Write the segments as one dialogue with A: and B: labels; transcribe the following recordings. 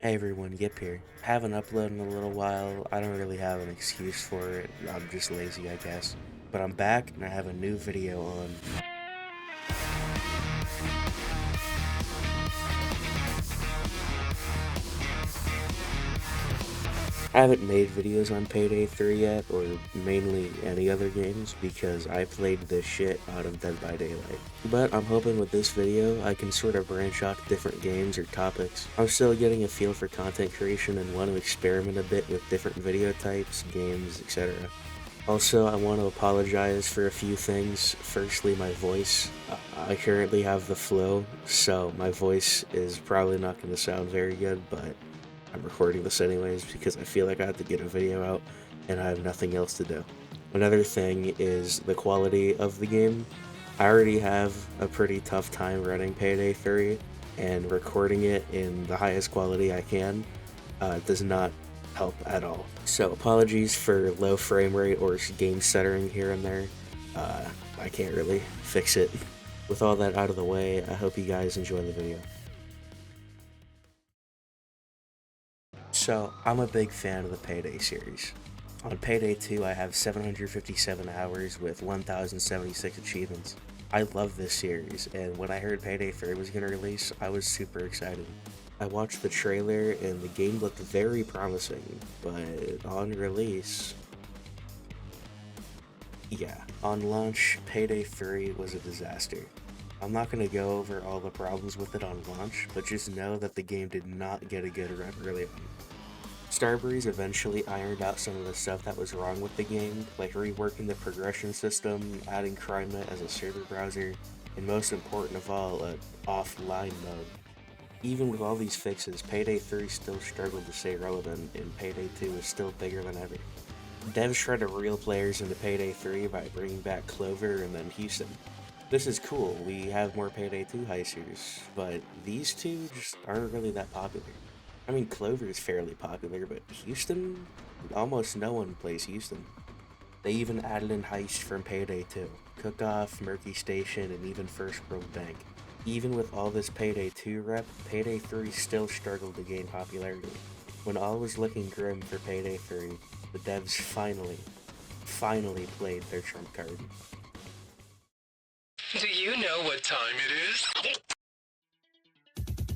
A: Hey everyone, Yip here. Haven't uploaded in a little while. I don't really have an excuse for it. I'm just lazy, I guess. But I'm back and I have a new video on. I haven't made videos on Payday 3 yet, or mainly any other games, because I played the shit out of Dead by Daylight. But I'm hoping with this video, I can sort of branch out to different games or topics. I'm still getting a feel for content creation and want to experiment a bit with different video types, games, etc. Also, I want to apologize for a few things. Firstly, my voice. I currently have the flu, so my voice is probably not going to sound very good, but I'm recording this anyways because I feel like I have to get a video out and I have nothing else to do. Another thing is the quality of the game. I already have a pretty tough time running Payday 3, and recording it in the highest quality I can does not help at all. So apologies for low frame rate or game stuttering here and there. I can't really fix it. With all that out of the way, I hope you guys enjoy the video. So, I'm a big fan of the Payday series. On Payday 2, I have 757 hours with 1,076 achievements. I love this series, and when I heard Payday 3 was going to release, I was super excited. I watched the trailer, and the game looked very promising, but on release... yeah, on launch, Payday 3 was a disaster. I'm not going to go over all the problems with it on launch, but just know that the game did not get a good run early on. Starbreeze eventually ironed out some of the stuff that was wrong with the game, like reworking the progression system, adding CrimeNet as a server browser, and most important of all, an offline mode. Even with all these fixes, Payday 3 still struggled to stay relevant, and Payday 2 is still bigger than ever. Devs tried to reel players into Payday 3 by bringing back Clover and then Houston. This is cool, we have more Payday 2 heisters, but these two just aren't really that popular. I mean, Clover is fairly popular, but Houston? Almost no one plays Houston. They even added in heist from Payday 2, Cook-Off, Murky Station, and even First World Bank. Even with all this Payday 2 rep, Payday 3 still struggled to gain popularity. When all was looking grim for Payday 3, the devs finally played their trump card.
B: Do you know what time it is?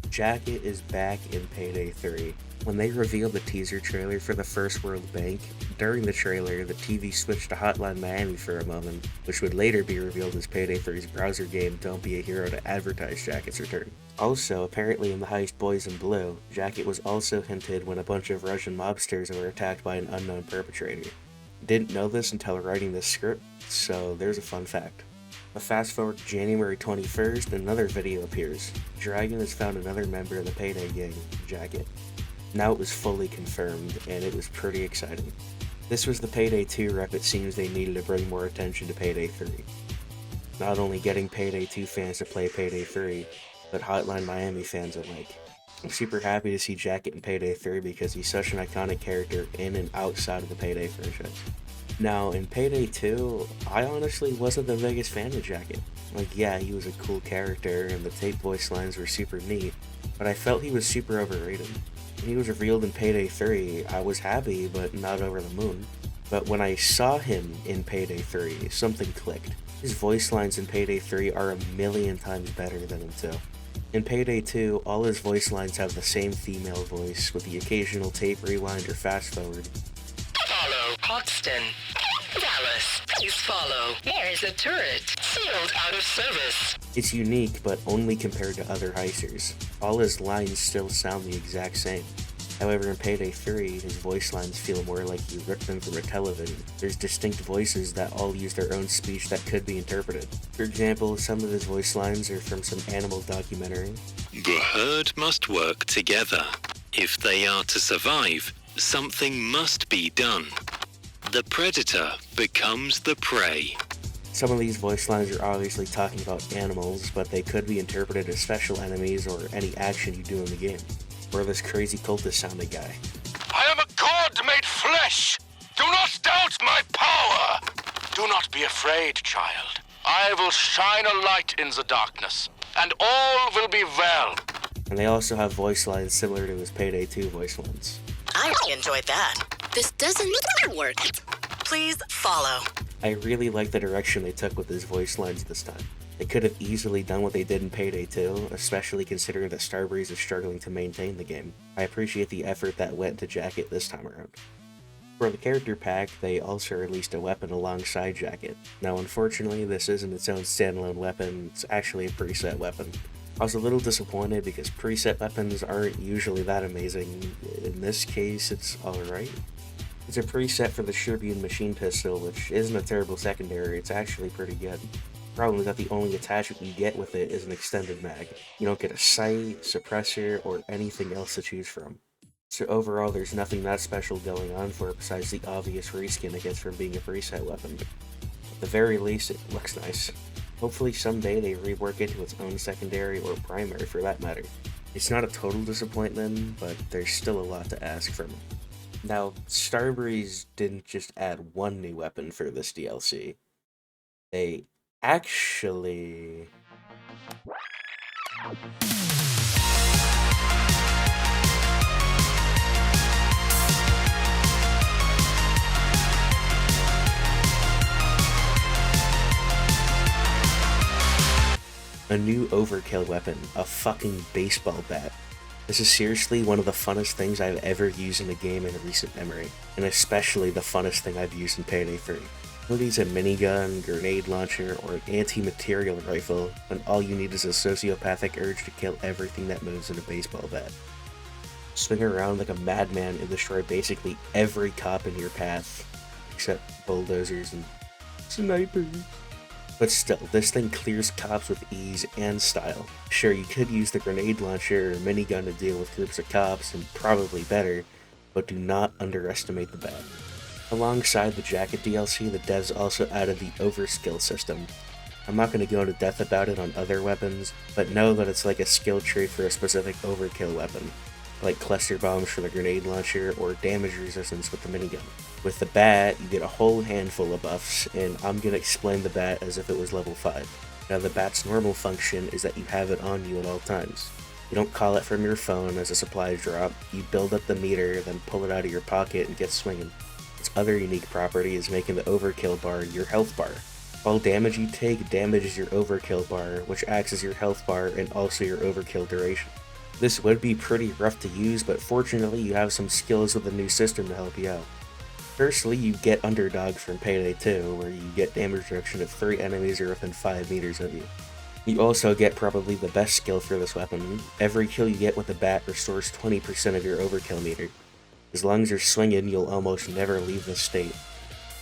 A: Jackey is back in Payday 3. When they revealed the teaser trailer for the First World Bank, during the trailer, the TV switched to Hotline Miami for a moment, which would later be revealed as Payday 3's browser game Don't Be a Hero to advertise Jacket's return. Also, apparently in the heist Boys in Blue, Jacket was also hinted when a bunch of Russian mobsters were attacked by an unknown perpetrator. Didn't know this until writing this script, so there's a fun fact. But fast forward to January 21st, another video appears. Dragon has found another member of the Payday gang, Jacket. Now it was fully confirmed, and it was pretty exciting. This was the Payday 2 rep it seems they needed to bring more attention to Payday 3. Not only getting Payday 2 fans to play Payday 3, but Hotline Miami fans alike. I'm super happy to see Jacket in Payday 3 because he's such an iconic character in and outside of the Payday franchise. Now, in Payday 2, I honestly wasn't the biggest fan of Jacket. Like, yeah, he was a cool character, and the tape voice lines were super neat, but I felt he was super overrated. When he was revealed in Payday 3, I was happy, but not over the moon. But when I saw him in Payday 3, something clicked. His voice lines in Payday 3 are a million times better than in 2. In Payday 2, all his voice lines have the same female voice, with the occasional tape rewind or fast forward.
B: Follow Hoxton. Dallas, please follow. There is a turret. Sealed out of service.
A: It's unique, but only compared to other heisters. All his lines still sound the exact same. However, in Payday 3, his voice lines feel more like he ripped them from a television. There's distinct voices that all use their own speech that could be interpreted. For example, some of his voice lines are from some animal documentary.
C: The herd must work together. If they are to survive, something must be done. The predator becomes the prey.
A: Some of these voice lines are obviously talking about animals, but they could be interpreted as special enemies or any action you do in the game. Or this crazy cultist sounding guy.
D: I am a god made flesh! Do not doubt my power! Do not be afraid, child. I will shine a light in the darkness, and all will be well.
A: And they also have voice lines similar to his Payday 2 voice lines.
B: I enjoyed that. This doesn't work. Please follow.
A: I really like the direction they took with his voice lines this time. They could have easily done what they did in Payday 2, especially considering that Starbreeze is struggling to maintain the game. I appreciate the effort that went to Jackey this time around. For the character pack, they also released a weapon alongside Jackey. Now unfortunately, this isn't its own standalone weapon, it's actually a preset weapon. I was a little disappointed because preset weapons aren't usually that amazing. In this case, it's alright. It's a preset for the Tribune machine pistol, which isn't a terrible secondary, it's actually pretty good. The problem is that the only attachment you get with it is an extended mag. You don't get a sight, suppressor, or anything else to choose from. So overall, there's nothing that special going on for it besides the obvious reskin it gets from being a preset weapon. At the very least, it looks nice. Hopefully someday they rework it to its own secondary or primary for that matter. It's not a total disappointment, but there's still a lot to ask from it. Now, Starbreeze didn't just add one new weapon for this DLC. They actually... a new overkill weapon, a fucking baseball bat. This is seriously one of the funnest things I've ever used in a game in recent memory, and especially the funnest thing I've used in Payday 3. Whether it's a minigun, grenade launcher, or an anti-material rifle, when all you need is a sociopathic urge to kill everything that moves in a baseball bat. Swing around like a madman and destroy basically every cop in your path, except bulldozers and snipers. But still, this thing clears cops with ease and style. Sure, you could use the grenade launcher or minigun to deal with groups of cops, and probably better, but do not underestimate the bat. Alongside the Jackey DLC, the devs also added the overskill system. I'm not going to go into depth about it on other weapons, but know that it's like a skill tree for a specific overkill weapon, like cluster bombs for the grenade launcher or damage resistance with the minigun. With the bat, you get a whole handful of buffs, and I'm going to explain the bat as if it was level 5. Now the bat's normal function is that you have it on you at all times. You don't call it from your phone as a supply drop, you build up the meter, then pull it out of your pocket and get swinging. Its other unique property is making the overkill bar your health bar. All damage you take damages your overkill bar, which acts as your health bar and also your overkill duration. This would be pretty rough to use, but fortunately you have some skills with the new system to help you out. Firstly, you get Underdog from Payday 2, where you get damage reduction if 3 enemies are within 5 meters of you. You also get probably the best skill for this weapon. Every kill you get with the bat restores 20% of your overkill meter. As long as you're swinging, you'll almost never leave this state.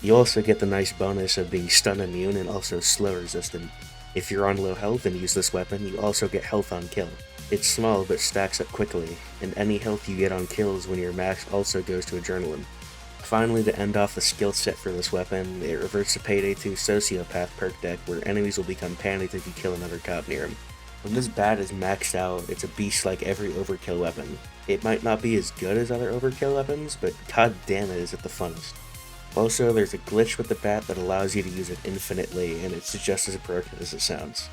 A: You also get the nice bonus of being stun immune and also slow resistant. If you're on low health and use this weapon, you also get health on kill. It's small but stacks up quickly, and any health you get on kills when you're maxed also goes to adrenaline. Finally, to end off the skill set for this weapon, it reverts to Payday 2 Sociopath perk deck, where enemies will become panicked if you kill another cop near him. When this bat is maxed out, it's a beast like every overkill weapon. It might not be as good as other overkill weapons, but god damn it is it the funnest. Also, there's a glitch with the bat that allows you to use it infinitely, and it's just as broken as it sounds.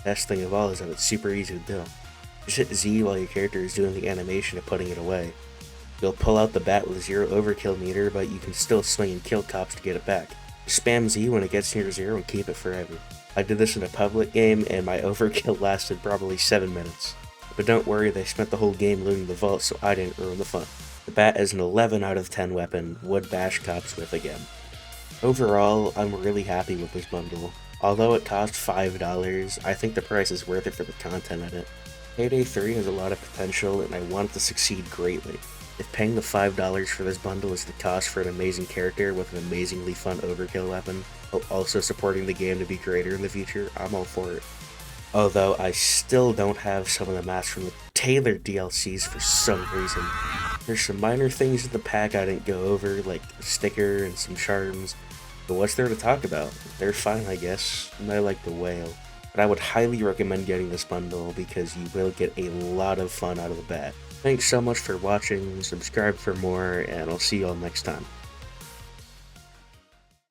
A: Best thing of all is that it's super easy to do. Just hit Z while your character is doing the animation of putting it away. You'll pull out the bat with 0 overkill meter, but you can still swing and kill cops to get it back. Spam Z when it gets near 0 and keep it forever. I did this in a public game, and my overkill lasted probably 7 minutes. But don't worry, they spent the whole game looting the vault, so I didn't ruin the fun. The bat is an 11 out of 10 weapon, would bash cops with again. Overall, I'm really happy with this bundle. Although it cost $5, I think the price is worth it for the content in it. Payday 3 has a lot of potential, and I want it to succeed greatly. If paying the $5 for this bundle is the cost for an amazing character with an amazingly fun overkill weapon, while also supporting the game to be greater in the future, I'm all for it. Although I still don't have some of the maps from the tailored DLCs for some reason. There's some minor things in the pack I didn't go over, like a sticker and some charms, but what's there to talk about? They're fine, I guess, and I like the whale. But I would highly recommend getting this bundle because you will get a lot of fun out of the bat. Thanks so much for watching, subscribe for more, and I'll see you all next time.